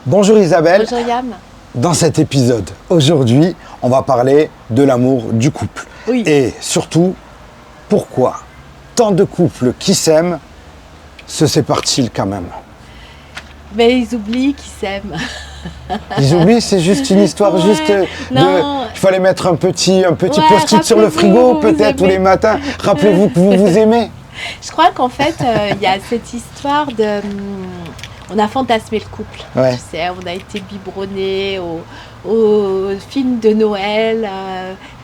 Bonjour Isabelle. Bonjour Yam. Dans cet épisode, aujourd'hui, on va parler de l'amour du couple. Oui. Et surtout, pourquoi tant de couples qui s'aiment se séparent-ils quand même? Mais ils oublient qu'ils s'aiment. Ils oublient, c'est juste une histoire de... Non. Il fallait mettre un petit Ouais, post-it sur le frigo, rappelez-vous, peut-être, vous tous les aimez. matins. Rappelez-vous que vous vous aimez. Je crois qu'en fait, il y a cette histoire de... On a fantasmé le couple. Ouais. Tu sais, on a été biberonnés au film de Noël,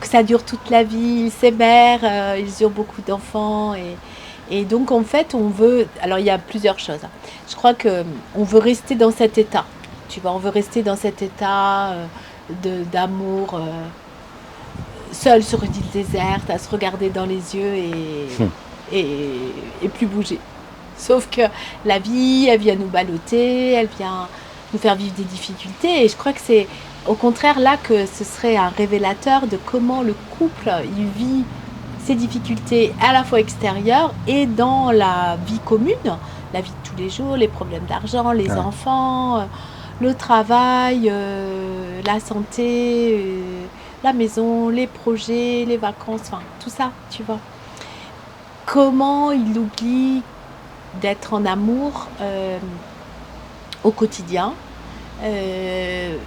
que ça dure toute la vie, ils s'aimèrent, ils eurent beaucoup d'enfants. Et donc, en fait, on veut... Alors, il y a plusieurs choses. Je crois qu'on veut rester dans cet état. Tu vois, on veut rester dans cet état d'amour, seul sur une île déserte, à se regarder dans les yeux et plus bouger. Sauf que la vie, elle vient nous balloter, elle vient nous faire vivre des difficultés. Et je crois que c'est au contraire là que ce serait un révélateur de comment le couple il vit ces difficultés à la fois extérieures et dans la vie commune, la vie de tous les jours, les problèmes d'argent, les enfants, le travail, la santé, la maison, les projets, les vacances, enfin tout ça, tu vois. Comment il oublie d'être en amour au quotidien. J'ai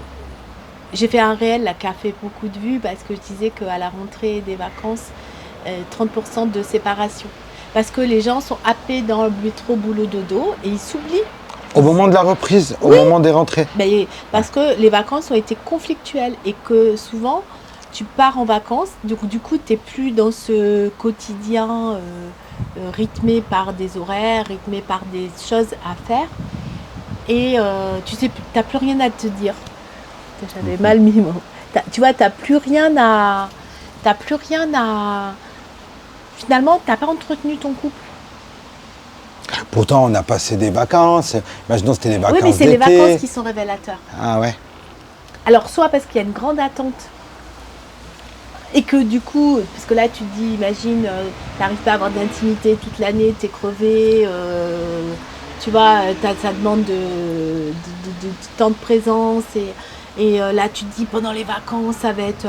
fait un réel là, qui a fait beaucoup de vues parce que je disais qu'à la rentrée des vacances, 30% de séparation. Parce que les gens sont happés dans le métro boulot dodo et ils s'oublient. Au moment de la reprise, au Oui. moment des rentrées. Ben, parce que les vacances ont été conflictuelles et que souvent tu pars en vacances, du coup tu n'es plus dans ce quotidien rythmé par des horaires, rythmé par des choses à faire et tu sais, t'as plus rien à te dire. J'avais mal mis mon... Tu vois, t'as plus rien à... Finalement, t'as pas entretenu ton couple. Pourtant, on a passé des vacances. Imaginons c'était des vacances Oui, mais c'est d'été. les vacances qui sont révélateurs. Ah ouais. Alors, soit parce qu'il y a une grande attente et que du coup, parce que là tu te dis, imagine, t'arrives pas à avoir d'intimité toute l'année, t'es crevé, tu vois, ça demande de temps de présence et là tu te dis pendant les vacances ça va être...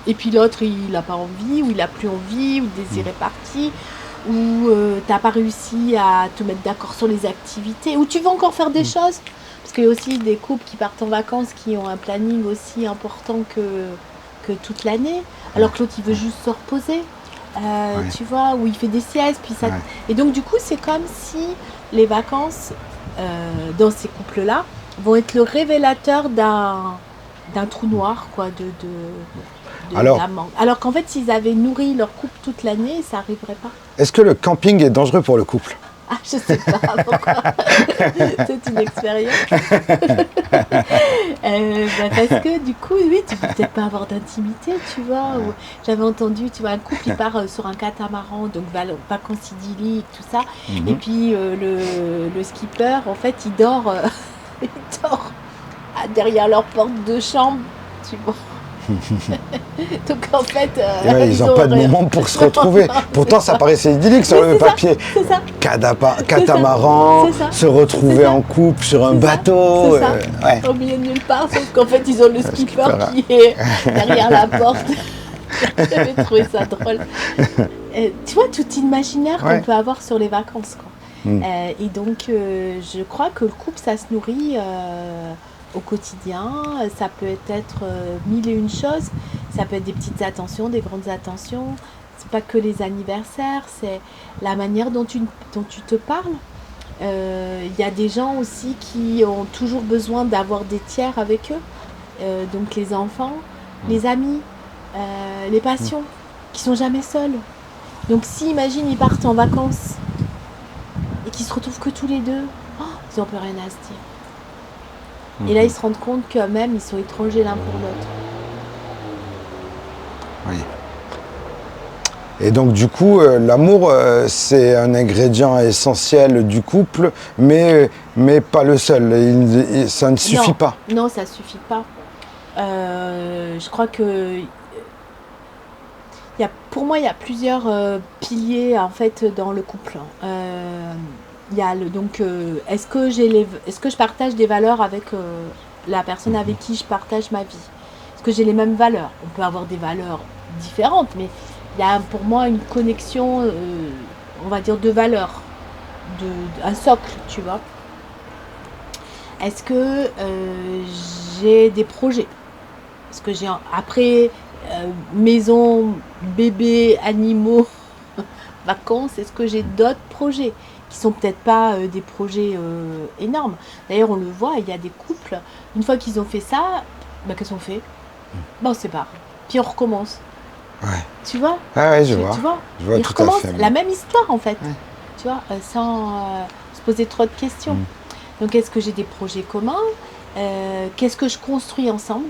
Et puis l'autre il n'a pas envie, ou il n'a plus envie, ou le désir est parti, ou t'as pas réussi à te mettre d'accord sur les activités, ou tu veux encore faire des choses. Parce qu'il y a aussi des couples qui partent en vacances qui ont un planning aussi important que toute l'année, alors que l'autre il veut juste se reposer, tu vois, ou il fait des siestes. Puis ça... Et donc du coup c'est comme si les vacances dans ces couples-là vont être le révélateur d'un trou noir, quoi, alors qu'en fait s'ils avaient nourri leur couple toute l'année, ça n'arriverait pas. Est-ce que le camping est dangereux pour le couple? Ah, je sais pas pourquoi. C'est une expérience. Parce que du coup, oui, tu peux peut-être pas avoir d'intimité, tu vois. Ou, j'avais entendu, tu vois, un couple, il part sur un catamaran, donc vacances idylliques, tout ça. Et puis le skipper, en fait, il dort, il dort derrière leur porte de chambre, tu vois. Donc en fait, ils n'ont pas de moment pour se retrouver. Pourtant, ça paraissait idyllique sur le papier. C'est ça. Catamaran, se retrouver en couple sur un bateau. Au milieu de nulle part, sauf qu'en fait, ils ont le skipper qui est derrière la porte. J'avais trouvé ça drôle. Tu vois, tout imaginaire qu'on peut avoir sur les vacances, quoi. Et donc, je crois que le couple, ça se nourrit au quotidien. Ça peut être mille et une choses. Ça peut être des petites attentions, des grandes attentions. C'est pas que les anniversaires, c'est la manière dont tu te parles. Y a des gens aussi qui ont toujours besoin d'avoir des tiers avec eux. Donc les enfants, les amis, les patients, qui sont jamais seuls. Donc si, imagine, ils partent en vacances et qu'ils se retrouvent que tous les deux, ils n'ont plus rien à se dire. Et là, ils se rendent compte que même ils sont étrangers l'un pour l'autre. Oui. Et donc du coup, l'amour, c'est un ingrédient essentiel du couple, mais pas le seul. Ça ne suffit pas. Non, ça ne suffit pas. Je crois que pour moi, il y a plusieurs piliers en fait dans le couple. donc, est-ce que je partage des valeurs avec la personne avec qui je partage ma vie? Est-ce que j'ai les mêmes valeurs? On peut avoir des valeurs différentes, mais il y a pour moi une connexion, on va dire, de valeurs, un socle, tu vois. Est-ce que j'ai des projets? Est-ce que j'ai après maison, bébé, animaux, vacances, est-ce que j'ai d'autres projets qui sont peut-être pas des projets énormes? D'ailleurs, on le voit, il y a des couples, une fois qu'ils ont fait ça, qu'est-ce qu'on fait? On se sépare, puis on recommence. Ouais. Tu vois? Ouais, je vois. Tu vois? Je vois ils tout à recommencent fait. la même histoire en fait, Ouais. tu vois, sans se poser trop de questions. Donc, est-ce que j'ai des projets communs? Qu'est-ce que je construis ensemble?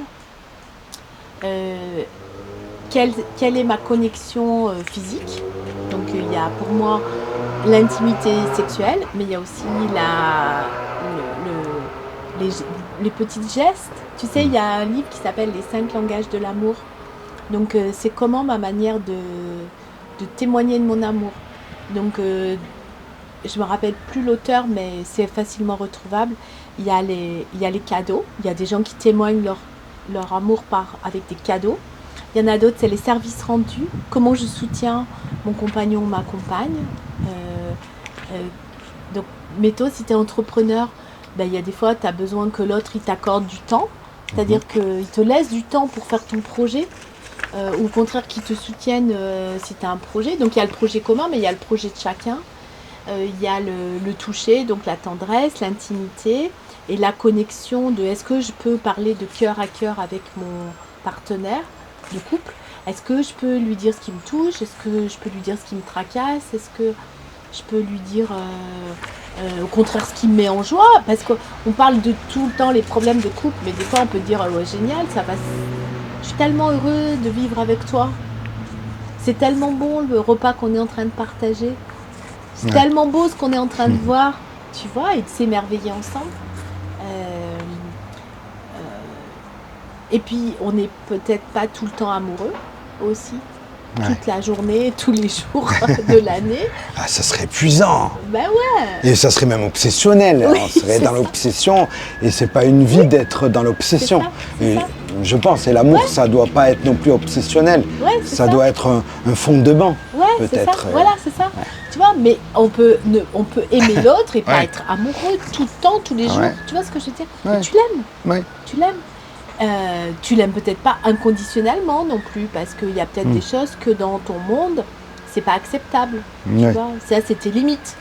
Quelle est ma connexion physique? Donc, il y a pour moi l'intimité sexuelle, mais il y a aussi les petits gestes. Tu sais, il y a un livre qui s'appelle Les 5 langages de l'amour. Donc, c'est comment ma manière de témoigner de mon amour. Donc, je me rappelle plus l'auteur, mais c'est facilement retrouvable. Il y a les cadeaux. Il y a des gens qui témoignent leur amour avec des cadeaux. Il y en a d'autres, c'est les services rendus. Comment je soutiens mon compagnon ou ma compagne. Donc, mettons, si tu es entrepreneur, il y a des fois, tu as besoin que l'autre il t'accorde du temps. C'est-à-dire qu'il te laisse du temps pour faire ton projet. Ou au contraire, qu'il te soutienne si tu as un projet. Donc, il y a le projet commun, mais il y a le projet de chacun. Il y a le toucher, donc la tendresse, l'intimité et la connexion de est-ce que je peux parler de cœur à cœur avec mon partenaire de couple? Est-ce que je peux lui dire ce qui me touche? Est-ce que je peux lui dire ce qui me tracasse? Est-ce que je peux lui dire au contraire ce qui me met en joie? Parce qu'on parle de tout le temps les problèmes de couple, mais des fois on peut dire ouais, génial, ça va. Je suis tellement heureux de vivre avec toi. C'est tellement bon le repas qu'on est en train de partager. C'est tellement beau ce qu'on est en train de voir, tu vois, et de s'émerveiller ensemble. Et puis, on n'est peut-être pas tout le temps amoureux aussi. Toute la journée, tous les jours de l'année. Ah, ça serait épuisant. Ben ouais. Et ça serait même obsessionnel. Oui, on serait dans l'obsession. Et c'est pas une vie d'être dans l'obsession. C'est ça. Je pense. Et l'amour, ça doit pas être non plus obsessionnel. Ouais, ça doit être un fondement. Ouais, peut-être. C'est ça. Voilà, c'est ça. Ouais. Tu vois, mais on peut aimer l'autre et pas être amoureux tout le temps, tous les jours. Tu vois ce que je veux dire? Mais tu l'aimes. Ouais. Tu l'aimes. Tu l'aimes peut-être pas inconditionnellement non plus, parce qu'il y a peut-être des choses que dans ton monde, c'est pas acceptable. Tu vois, ça, c'est tes limites.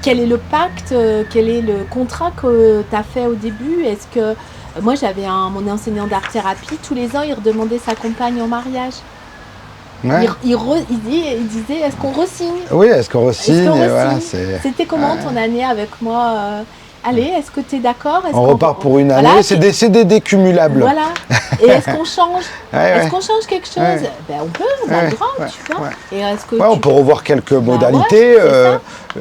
Quel est le pacte, quel est le contrat que tu as fait au début? Est-ce que moi, j'avais mon enseignant d'art-thérapie, tous les ans, il redemandait sa compagne en mariage. Ouais. Il disait, est-ce qu'on re-signe? Oui, est-ce qu'on re-signe? Voilà, c'était comment ton année avec moi? Allez, est-ce que tu es d'accord? On repart pour une année, voilà, c'est des cumulables. Voilà. Et est-ce qu'on change? Est-ce qu'on change quelque chose? On peut, on a le droit, tu vois. Et est-ce que on peut revoir quelques modalités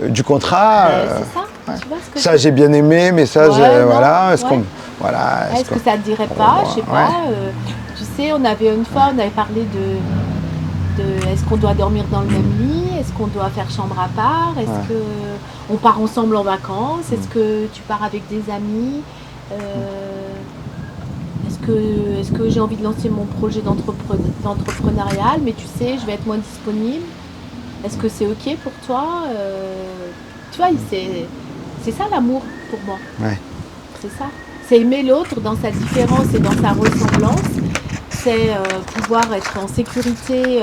du contrat. C'est ça, tu vois ce que ça, j'ai bien aimé, mais ça, voilà. Est-ce qu'on... Voilà, est-ce que ça te dirait pas? Je sais pas. Tu sais, on avait parlé de est-ce qu'on doit dormir dans le même lit? Est-ce qu'on doit faire chambre à part? Est-ce que on part ensemble en vacances? Est-ce que tu pars avec des amis? Est-ce que j'ai envie de lancer mon projet d'entrepreneurial, mais tu sais, je vais être moins disponible? Est-ce que c'est ok pour toi? Tu vois, c'est ça l'amour pour moi. Ouais. C'est ça. C'est aimer l'autre dans sa différence et dans sa ressemblance. C'est pouvoir être en sécurité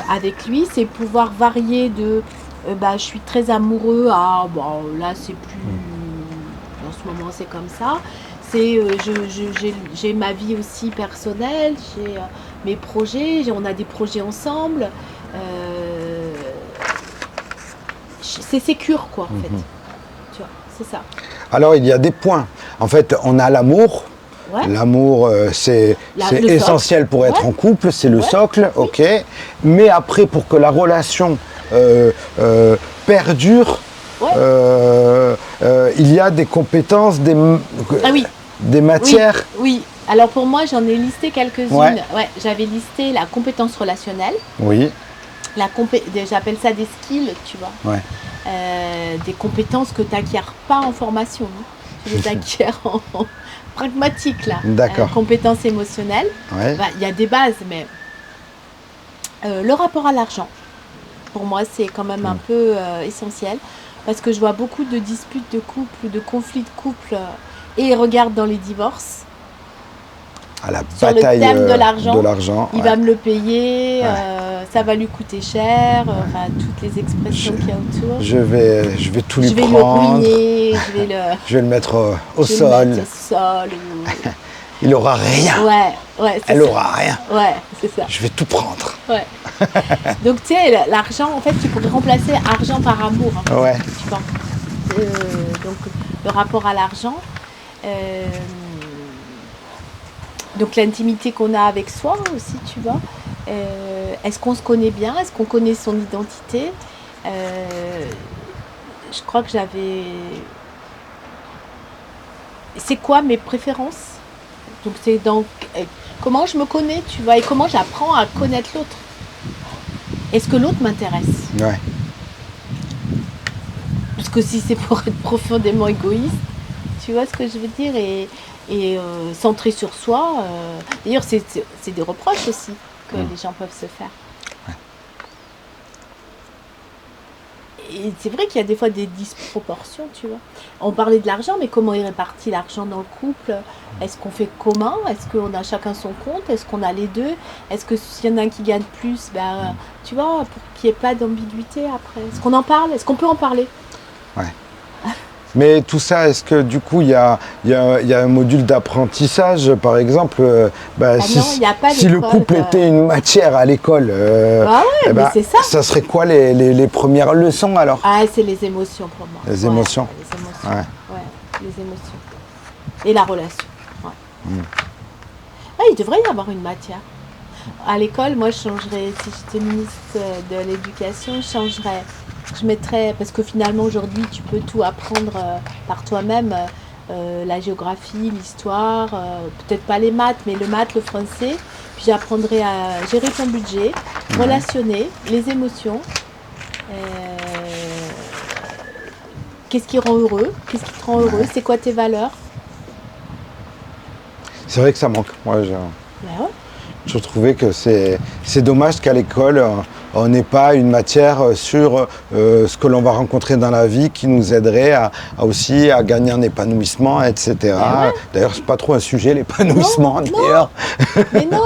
avec lui. C'est pouvoir varier de je suis très amoureux à là c'est plus en ce moment c'est comme ça. C'est j'ai ma vie aussi personnelle, j'ai mes projets, on a des projets ensemble. C'est sécure quoi en fait. Tu vois, c'est ça. Alors il y a des points. En fait, on a l'amour. Ouais. L'amour, c'est essentiel pour être en couple, c'est le socle, ok. Mais après, pour que la relation perdure, il y a des compétences, des matières. Oui. Alors pour moi, j'en ai listé quelques-unes. Ouais. Ouais, j'avais listé la compétence relationnelle. Oui. J'appelle ça des skills, tu vois. Ouais. Des compétences que tu n'acquiers pas en formation. Hein. Tu les acquiers en pragmatique, là. D'accord. Compétences émotionnelles. Ouais. Il y a des bases, mais le rapport à l'argent, pour moi, c'est quand même un peu essentiel. Parce que je vois beaucoup de disputes de couple, de conflits de couple, et regarde dans les divorces. À la sur bataille le thème de l'argent, il va me le payer, Ouais. ça va lui coûter cher, enfin toutes les expressions qu'il y a autour. Je vais tout lui Je vais prendre. le ruiner, je vais le mettre au je vais sol. le mettre au sol. Il aura rien. Ouais, Elle aura rien. Ouais, c'est ça. Je vais tout prendre. Ouais. Donc tu sais, l'argent, en fait, tu pourrais remplacer argent par amour. Hein, Ouais. tu vois. Donc le rapport à l'argent. Donc l'intimité qu'on a avec soi aussi, tu vois. Est-ce qu'on se connaît bien? Est-ce qu'on connaît son identité? Je crois que j'avais... C'est quoi mes préférences? Donc c'est dans comment je me connais, tu vois, et comment j'apprends à connaître l'autre. Est-ce que l'autre m'intéresse? Ouais. Parce que si c'est pour être profondément égoïste, tu vois ce que je veux dire, et centré sur soi. D'ailleurs, c'est des reproches aussi que les gens peuvent se faire. Ouais. Et c'est vrai qu'il y a des fois des disproportions, tu vois. On parlait de l'argent, mais comment est réparti l'argent dans le couple? Est-ce qu'on fait comment? Est-ce qu'on a chacun son compte? Est-ce qu'on a les deux? Est-ce que s'il y en a un qui gagne plus, tu vois, pour qu'il n'y ait pas d'ambiguïté après? Est-ce qu'on en parle? Est-ce qu'on peut en parler? Ouais. Mais tout ça, est-ce que du coup, il y a un module d'apprentissage, par exemple si le couple était une matière à l'école, c'est ça. Ça serait quoi les premières leçons alors? Ah, c'est les émotions pour moi. Les émotions. Les émotions. Ouais. Ouais, les émotions. Et la relation. Ouais. Il devrait y avoir une matière. À l'école, moi, je changerais, si j'étais ministre de l'Éducation, je mettrais, parce que finalement, aujourd'hui, tu peux tout apprendre par toi-même, la géographie, l'histoire, peut-être pas les maths, mais le maths, le français. Puis j'apprendrai à gérer ton budget, relationner, les émotions. Qu'est-ce qui rend heureux? Qu'est-ce qui te rend heureux? C'est quoi tes valeurs? C'est vrai que ça manque. Moi, je trouvais que c'est dommage qu'à l'école, on n'ait pas une matière sur ce que l'on va rencontrer dans la vie qui nous aiderait aussi à gagner un épanouissement, etc. D'ailleurs, c'est pas trop un sujet, l'épanouissement, d'ailleurs. Mais non.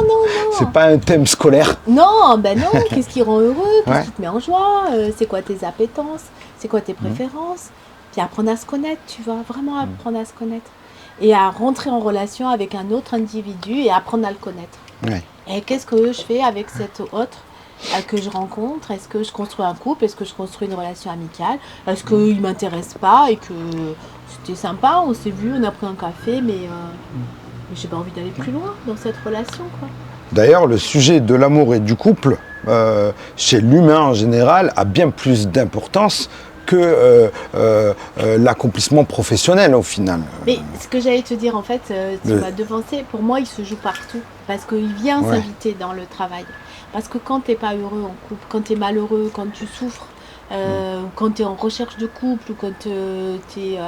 C'est pas un thème scolaire. Non, non. Qu'est-ce qui rend heureux? Qu'est-ce qui te met en joie? C'est quoi tes appétences? C'est quoi tes préférences? Puis apprendre à se connaître, tu vois, vraiment apprendre à se connaître. Et à rentrer en relation avec un autre individu et apprendre à le connaître. Ouais. Et qu'est-ce que je fais avec cet autre que je rencontre? Est-ce que je construis un couple? Est-ce que je construis une relation amicale? Est-ce qu'il ne m'intéresse pas et que c'était sympa, on s'est vu, on a pris un café, mais j'ai pas envie d'aller plus loin dans cette relation, quoi. D'ailleurs, le sujet de l'amour et du couple, chez l'humain en général, a bien plus d'importance que l'accomplissement professionnel au final. Mais ce que j'allais te dire, en fait, tu m'as devancé, pour moi il se joue partout, parce qu'il vient s'inviter dans le travail. Parce que quand tu n'es pas heureux en couple, quand tu es malheureux, quand tu souffres, quand tu es en recherche de couple, ou quand tu es...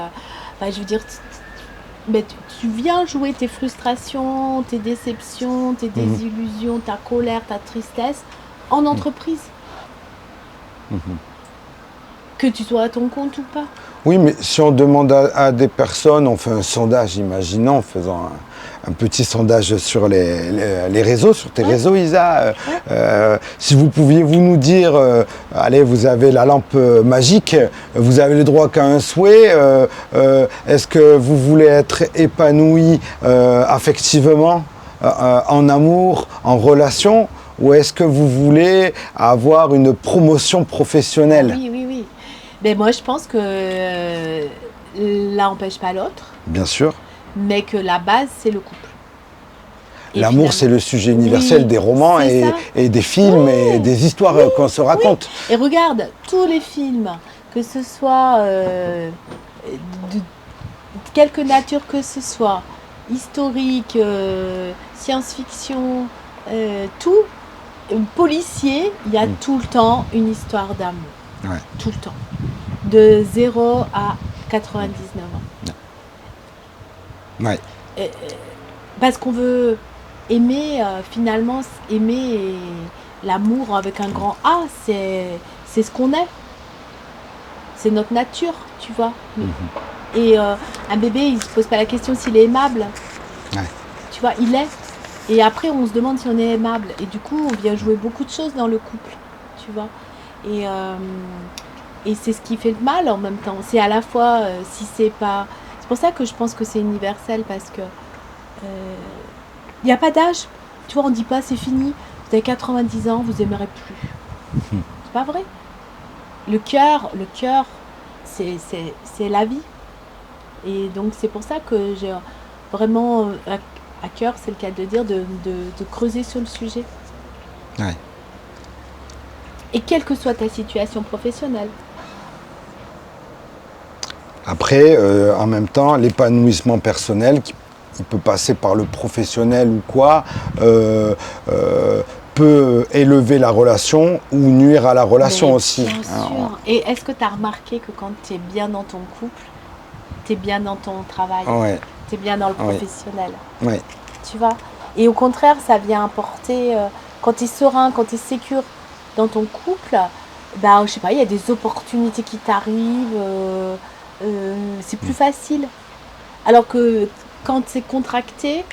je veux dire, tu viens jouer tes frustrations, tes déceptions, tes désillusions, ta colère, ta tristesse en entreprise. Que tu sois à ton compte ou pas. Oui, mais si on demande à des personnes, on fait un sondage, imaginons, en faisant un petit sondage sur les réseaux, sur tes réseaux, Isa. Si vous pouviez nous dire, allez, vous avez la lampe magique, vous avez le droit qu'à un souhait, est-ce que vous voulez être épanoui affectivement, en amour, en relation, ou est-ce que vous voulez avoir une promotion professionnelle? Oui. Mais moi, je pense que l'un n'empêche pas l'autre. Bien sûr. Mais que la base, c'est le couple. L'amour, c'est le sujet universel des romans et des films et des histoires qu'on se raconte. Et regarde, tous les films, que ce soit de quelque nature que ce soit, historique, science-fiction, tout, policier, il y a tout le temps une histoire d'amour. Ouais. Tout le temps. De 0 à 99 ans. Ouais. Parce qu'on veut aimer, finalement, aimer l'amour avec un grand A, c'est ce qu'on est. C'est notre nature, tu vois. Et un bébé, il se pose pas la question s'il est aimable. Ouais. Tu vois, il est. Et après, on se demande si on est aimable. Et du coup, on vient jouer beaucoup de choses dans le couple, tu vois. Et c'est ce qui fait le mal en même temps. C'est à la fois, si c'est pas... C'est pour ça que je pense que c'est universel, parce que il n'y a pas d'âge. Tu vois, on dit pas c'est fini. Vous avez 90 ans, vous aimerez plus. C'est pas vrai. Le cœur, c'est la vie. Et donc c'est pour ça que j'ai vraiment à cœur, c'est le cas de dire, de creuser sur le sujet. Ouais. Et quelle que soit ta situation professionnelle. Après, en même temps, l'épanouissement personnel, il peut passer par le professionnel ou quoi, peut élever la relation ou nuire à la relation aussi. Bien sûr. Et est-ce que tu as remarqué que quand tu es bien dans ton couple, tu es bien dans ton travail, Ouais. tu es bien dans le professionnel. Ouais. Tu vois. Et au contraire, ça vient apporter, quand tu es serein, quand tu es sécure dans ton couple, bah, je sais pas, il y a des opportunités qui t'arrivent, c'est plus facile. Alors que quand c'est contracté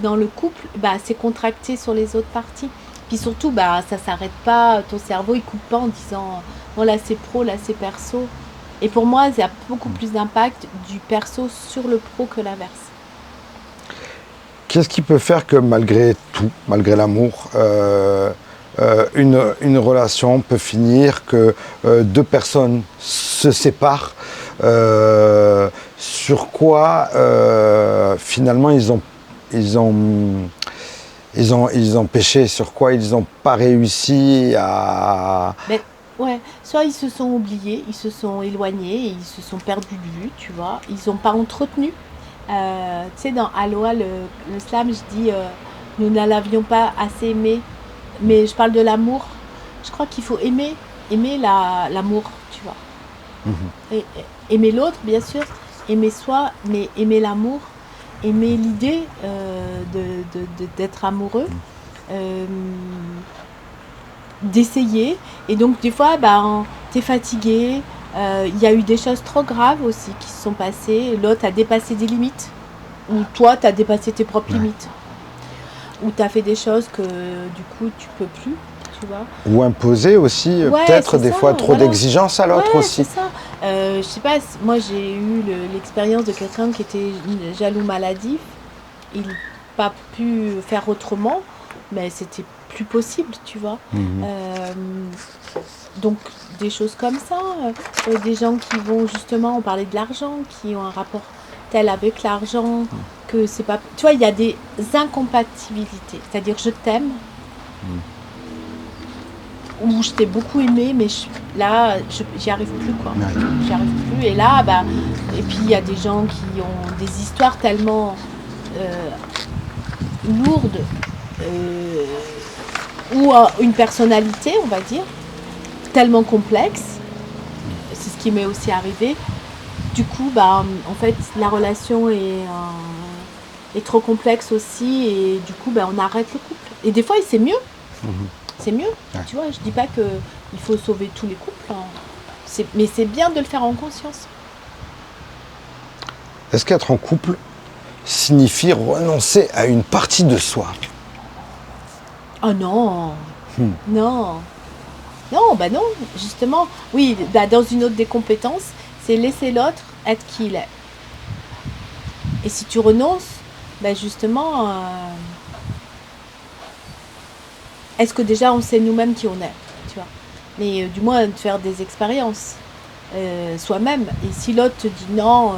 dans le couple, bah, c'est contracté sur les autres parties. Puis surtout, bah, ça s'arrête pas, ton cerveau il coupe pas en disant bon là c'est pro, là c'est perso. Et pour moi, il y a beaucoup plus d'impact du perso sur le pro que l'inverse. Qu'est-ce qui peut faire que malgré tout, malgré l'amour, une relation peut finir, que deux personnes se séparent, sur quoi finalement ils ont péché, sur quoi ils n'ont pas réussi à... Mais, ouais, soit ils se sont oubliés, ils se sont éloignés, ils se sont perdus de vue, tu vois, ils n'ont pas entretenu. Tu sais, dans Aloha, le slam, je dis nous ne l'avions pas assez aimé, mais je parle de l'amour. Je crois qu'il faut aimer l'amour, tu vois. Et aimer l'autre, bien sûr, aimer soi, mais aimer l'amour, aimer l'idée d'être amoureux, d'essayer. Et donc, des fois, t'es fatigué. Il y a eu des choses trop graves aussi qui se sont passées. L'autre a dépassé des limites. Ou toi, tu as dépassé tes propres limites. Ou tu as fait des choses que du coup, tu peux plus. Tu vois. Ou imposer aussi, peut-être des fois trop d'exigences à l'autre aussi. C'est ça. Je sais pas, moi j'ai eu l'expérience de quelqu'un qui était jaloux maladif. Il n'a pas pu faire autrement, mais c'était plus possible, tu vois. Donc des choses comme ça, des gens qui vont justement, on parlait de l'argent, qui ont un rapport tel avec l'argent, que c'est pas... Tu vois, il y a des incompatibilités, c'est-à-dire je t'aime, ou je t'ai beaucoup aimé, mais là, j'y arrive plus, quoi. J'y arrive plus, et là, et puis il y a des gens qui ont des histoires tellement lourdes, ou une personnalité, on va dire, tellement complexe, c'est ce qui m'est aussi arrivé. Du coup, en fait, la relation est trop complexe aussi, et du coup, on arrête le couple. Et des fois, c'est mieux. C'est mieux. Ouais. Tu vois, je dis pas qu'il faut sauver tous les couples, hein. Mais c'est bien de le faire en conscience. Est-ce qu'être en couple signifie renoncer à une partie de soi? Oh non. Non. Non, non, justement. Oui, dans une autre des compétences, c'est laisser l'autre être qui il est. Et si tu renonces, justement, est-ce que déjà on sait nous-mêmes qui on est, tu vois? Mais du moins de faire des expériences soi-même. Et si l'autre te dit non,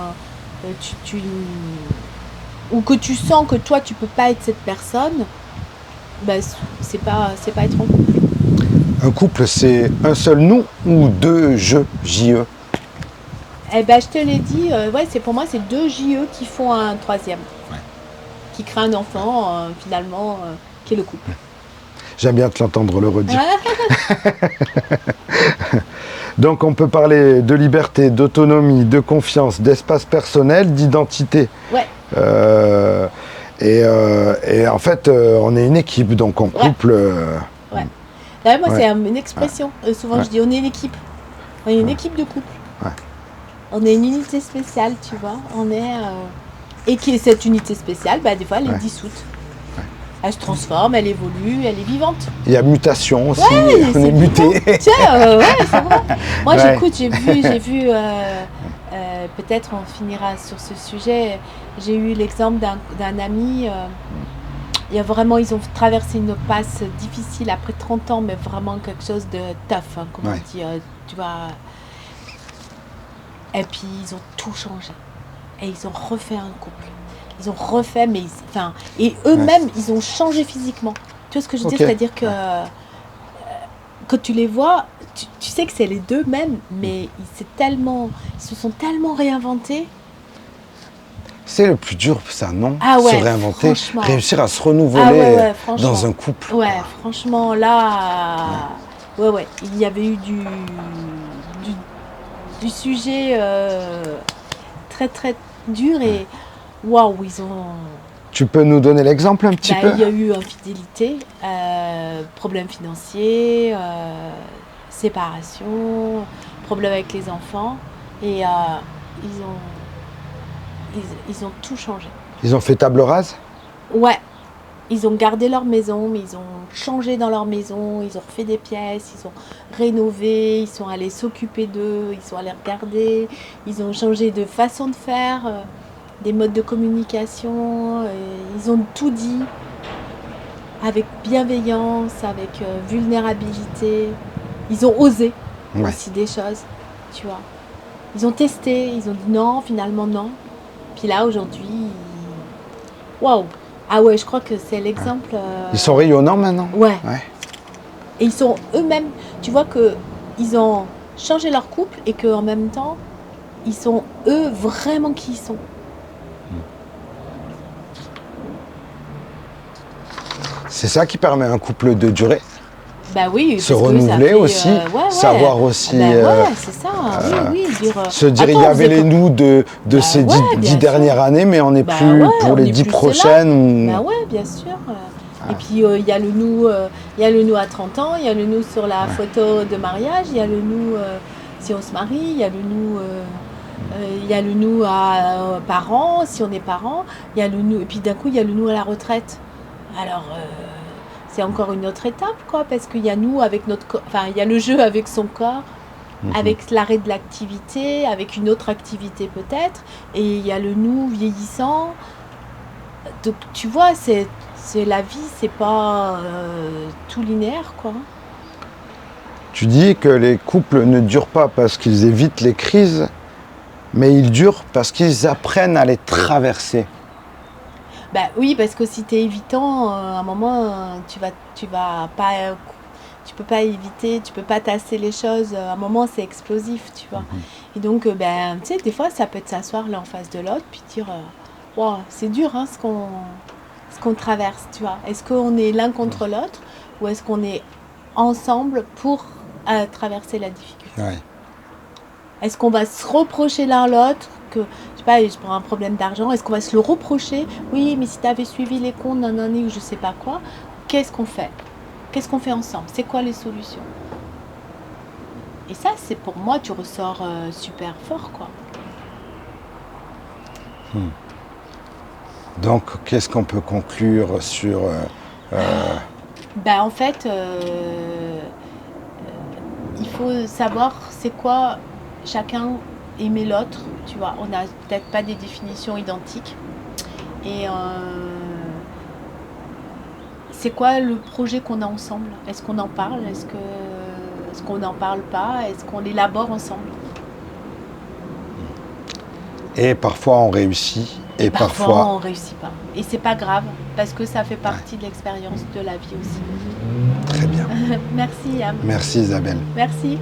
ou que tu sens que toi tu peux pas être cette personne, c'est pas être en couple. Un couple, c'est un seul nous ou deux je, J-E? Eh je te l'ai dit, pour moi c'est deux JE qui font un troisième. Ouais. qui crée un enfant, finalement, qui est le couple. J'aime bien te l'entendre le redire. Donc on peut parler de liberté, d'autonomie, de confiance, d'espace personnel, d'identité. Ouais. Et en fait, on est une équipe, donc on couple. Ouais. Là, moi, c'est une expression. Souvent, je dis on est une équipe. On est une équipe de couple. Ouais. On est une unité spéciale, tu vois. On est et cette unité spéciale, des fois, elle est dissoute. Ouais. Elle se transforme, elle évolue, elle est vivante. Il y a mutation aussi. On est muté. Tiens, c'est vrai. Moi, j'écoute, j'ai vu. Peut-être on finira sur ce sujet. J'ai eu l'exemple d'un ami. Ils ont traversé une passe difficile après 30 ans, mais vraiment quelque chose de tough, hein, comme on dit, tu vois. Et puis ils ont tout changé. Et ils ont refait un couple. Ils ont refait, et eux-mêmes, ils ont changé physiquement. Tu vois ce que je veux dire? C'est-à-dire que quand tu les vois, tu sais que c'est les deux mêmes, mais ils se sont tellement réinventés. C'est le plus dur, ça, non? Ah ouais, se réinventer, réussir à se renouveler dans un couple. Ouais, franchement, là, il y avait eu du sujet très très dur et waouh, ils ont. Tu peux nous donner l'exemple un petit peu? Il y a eu infidélité, problèmes financiers, séparation, problèmes avec les enfants et ils ont tout changé. Ils ont fait table rase? Ouais. Ils ont gardé leur maison, mais ils ont changé dans leur maison, ils ont refait des pièces, ils ont rénové, ils sont allés s'occuper d'eux, ils sont allés regarder, ils ont changé de façon de faire, des modes de communication, ils ont tout dit avec bienveillance, avec vulnérabilité. Ils ont osé aussi des choses, tu vois. Ils ont testé, ils ont dit non, finalement non. Puis là, aujourd'hui, waouh! Ah ouais, je crois que c'est l'exemple. Ils sont rayonnants maintenant? Ouais. Et ils sont eux-mêmes, tu vois qu'ils ont changé leur couple et qu'en même temps, ils sont eux vraiment qui ils sont. C'est ça qui permet à un couple de durer? Oui, se renouveler aussi, savoir aussi c'est ça, se dire il y avait les nous de ces 10 dernières années, mais on n'est plus pour les 10 prochaines. Bien sûr. Et puis il y a le nous à 30 ans, il y a le nous sur la photo de mariage, il y a le nous si on se marie, il y a le nous à parents, si on est parents, il y a le nous, et puis d'un coup il y a le nous à la retraite. Alors c'est encore une autre étape, quoi, parce qu'il y a nous avec notre corps, il y a le jeu avec son corps, avec l'arrêt de l'activité, avec une autre activité peut-être, et il y a le nous vieillissant. Donc tu vois, c'est la vie, c'est pas tout linéaire, quoi. Tu dis que les couples ne durent pas parce qu'ils évitent les crises, mais ils durent parce qu'ils apprennent à les traverser. Oui, parce que si tu es évitant, à un moment, tu peux pas éviter, tu peux pas tasser les choses. À un moment, c'est explosif, tu vois. Et donc, tu sais, des fois, ça peut être s'asseoir l'un en face de l'autre, puis dire, wow, c'est dur, hein, ce qu'on traverse, tu vois. Est-ce qu'on est l'un contre l'autre, ou est-ce qu'on est ensemble pour traverser la difficulté? Est-ce qu'on va se reprocher l'un l'autre que, je sais pas, je prends un problème d'argent, est-ce qu'on va se le reprocher? Oui, mais si tu avais suivi les comptes d'un année ou je sais pas quoi, qu'est-ce qu'on fait? Qu'est-ce qu'on fait ensemble? C'est quoi les solutions? Et ça, c'est pour moi, tu ressors super fort, quoi. Donc, qu'est-ce qu'on peut conclure sur... En fait, il faut savoir c'est quoi chacun aimer l'autre, tu vois. On n'a peut-être pas des définitions identiques. Et c'est quoi le projet qu'on a ensemble? Est-ce qu'on en parle? Est-ce qu'on n'en parle pas? Est-ce qu'on l'élabore ensemble? Et parfois on réussit. Et parfois on réussit pas. Et c'est pas grave, parce que ça fait partie de l'expérience de la vie aussi. Très bien. Merci Yann. Merci Isabelle. Merci.